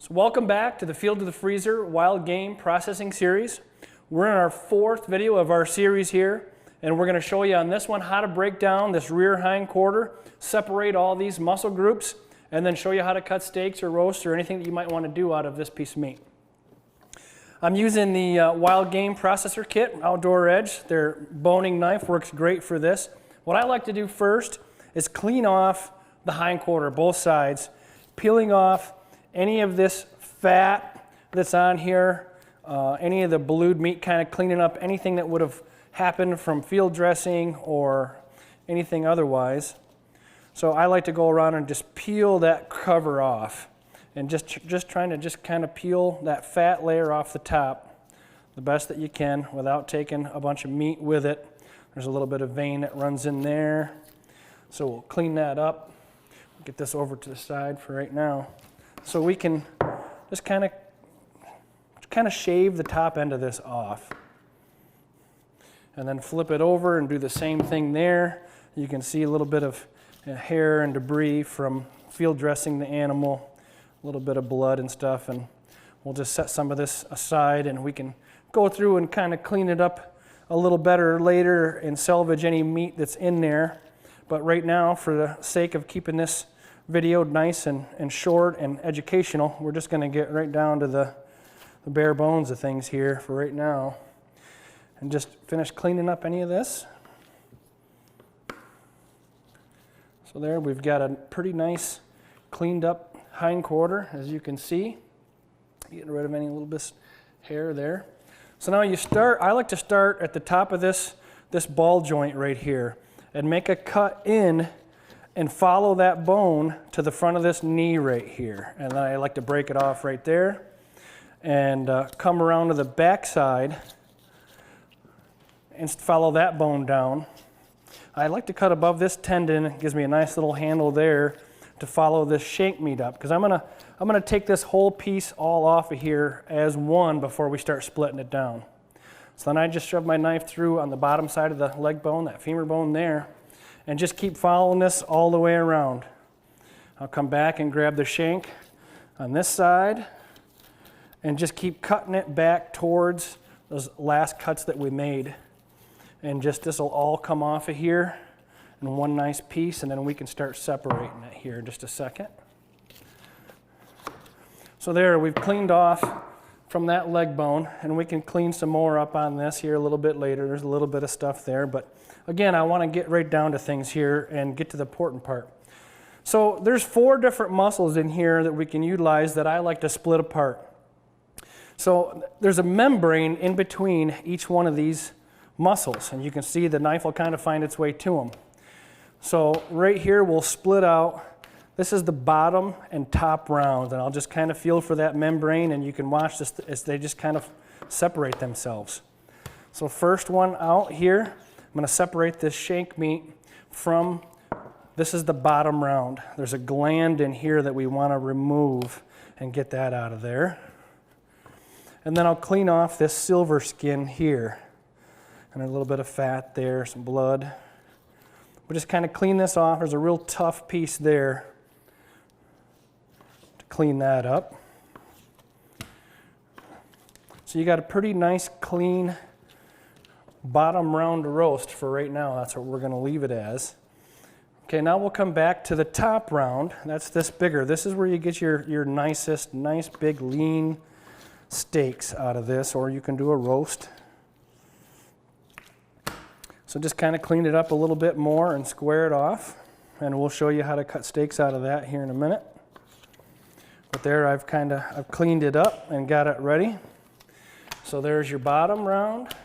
So welcome back to the Field to the Freezer Wild Game Processing Series. We're in our fourth video of our series here, and we're going to show you on this one how to break down this rear hind quarter, separate all these muscle groups, and then show you how to cut steaks or roast or anything that you might want to do out of this piece of meat. I'm using the Wild Game Processor Kit, Outdoor Edge. Their boning knife works great for this. What I like to do first is clean off the hind quarter, both sides, peeling off any of this fat that's on here, any of the blued meat, kind of cleaning up anything that would have happened from field dressing or anything otherwise. So I like to go around and just peel that cover off and just trying to kind of peel that fat layer off the top the best that you can without taking a bunch of meat with it. There's a little bit of vein that runs in there, so we'll clean that up. Get this over to the side for right now. So we can just kind of shave the top end of this off. And then flip it over and do the same thing there. You can see a little bit of hair and debris from field dressing the animal, a little bit of blood and stuff, and we'll just set some of this aside and we can go through and kind of clean it up a little better later and salvage any meat that's in there. But right now, for the sake of keeping this video nice and short and educational, we're just going to get right down to the bare bones of things here for right now and just finish cleaning up any of this. So there we've got a pretty nice cleaned up hind quarter, as you can see, getting rid of any little bit of hair there. So now I like to start at the top of this ball joint right here and make a cut in and follow that bone to the front of this knee right here. And then I like to break it off right there and come around to the back side and follow that bone down. I like to cut above this tendon. It gives me a nice little handle there to follow this shank meat up, because I'm gonna take this whole piece all off of here as one before we start splitting it down. So then I just shove my knife through on the bottom side of the leg bone, that femur bone there, and just keep following this all the way around. I'll come back and grab the shank on this side and just keep cutting it back towards those last cuts that we made. And just this will all come off of here in one nice piece, and then we can start separating it here in just a second. So there, we've cleaned off from that leg bone, and we can clean some more up on this here a little bit later. There's a little bit of stuff there, but again, I want to get right down to things here and get to the important part. So there's 4 different muscles in here that we can utilize that I like to split apart. So there's a membrane in between each one of these muscles, and you can see the knife will kind of find its way to them. So right here we'll split out. This is the bottom and top round, and I'll just kind of feel for that membrane, and you can watch this as they just kind of separate themselves. So first one out here, I'm going to separate this shank meat from, this is the bottom round. There's a gland in here that we want to remove and get that out of there. And then I'll clean off this silver skin here. And a little bit of fat there, some blood. We'll just kind of clean this off. There's a real tough piece there to clean that up. So you got a pretty nice clean bottom round roast for right now. That's what we're going to leave it as. Okay, now we'll come back to the top round. That's this bigger. This is where you get your nicest, nice big lean steaks out of this, or you can do a roast. So just kind of clean it up a little bit more and square it off, and we'll show you how to cut steaks out of that here in a minute. But there I've cleaned it up and got it ready. So there's your bottom round,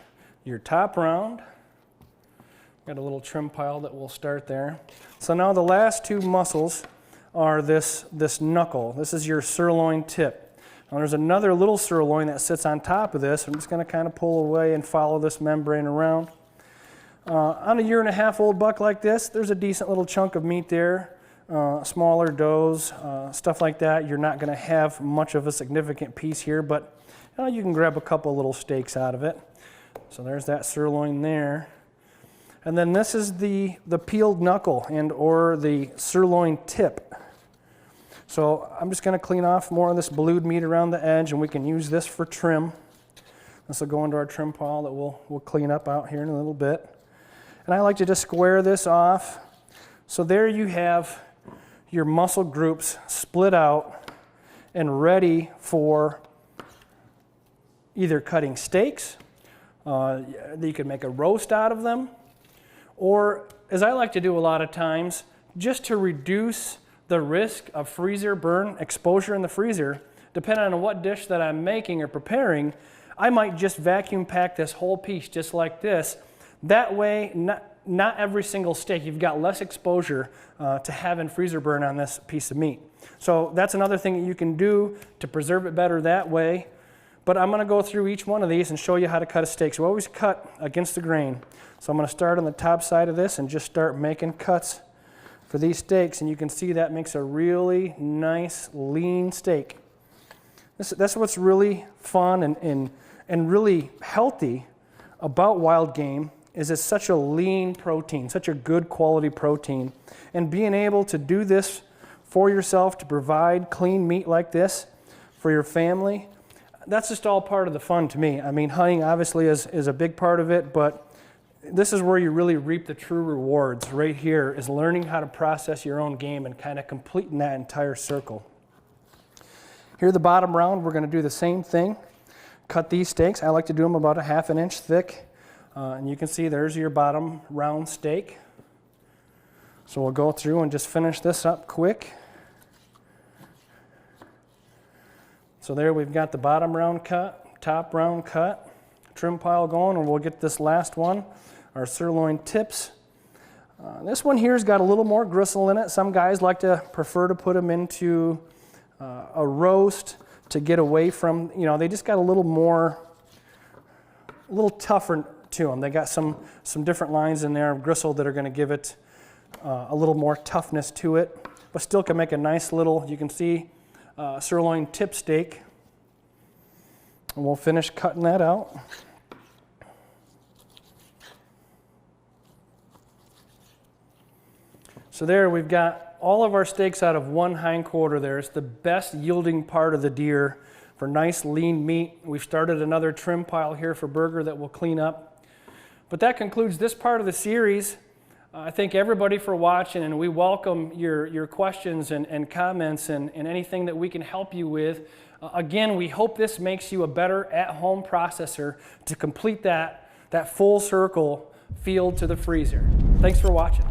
your top round. Got a little trim pile that will start there. So now the last 2 muscles are this knuckle. This is your sirloin tip. Now there's another little sirloin that sits on top of this. I'm just going to kind of pull away and follow this membrane around. On a 1.5-year-old buck like this, there's a decent little chunk of meat there. Smaller does, stuff like that. You're not going to have much of a significant piece here, but you can grab a couple little steaks out of it. So there's that sirloin there. And then this is the peeled knuckle and or the sirloin tip. So I'm just going to clean off more of this blued meat around the edge, and we can use this for trim. This will go into our trim pile that we'll clean up out here in a little bit. And I like to just square this off. So there you have your muscle groups split out and ready for either cutting steaks, you could make a roast out of them, or as I like to do a lot of times, just to reduce the risk of freezer burn exposure in the freezer, depending on what dish that I'm making or preparing, I might just vacuum pack this whole piece just like this. That way, not every single steak, you've got less exposure to having freezer burn on this piece of meat. So that's another thing that you can do to preserve it better that way. But I'm going to go through each one of these and show you how to cut a steak. So always cut against the grain. So I'm going to start on the top side of this and just start making cuts for these steaks. And you can see that makes a really nice, lean steak. That's what's really fun and really healthy about wild game, is it's such a lean protein, such a good quality protein. And being able to do this for yourself, to provide clean meat like this for your family, that's just all part of the fun to me. I mean, hunting obviously is a big part of it, but this is where you really reap the true rewards right here, is learning how to process your own game and kind of completing that entire circle. Here, the bottom round, we're going to do the same thing. Cut these steaks. I like to do them about a ½ inch thick. And you can see there's your bottom round steak. So we'll go through and just finish this up quick. So there we've got the bottom round cut, top round cut, trim pile going, and we'll get this last one, our sirloin tips. This one here's got a little more gristle in it. Some guys like to prefer to put them into a roast to get away from, they just got a little tougher to them. They got some different lines in there of gristle that are going to give it a little more toughness to it, but still can make a nice little, you can see, sirloin tip steak. And we'll finish cutting that out. So there we've got all of our steaks out of one hindquarter there. It's the best yielding part of the deer for nice lean meat. We've started another trim pile here for burger that we'll clean up. But that concludes this part of the series. I thank everybody for watching, and we welcome your questions and comments and anything that we can help you with. Again, we hope this makes you a better at-home processor to complete that full circle field to the freezer. Thanks for watching.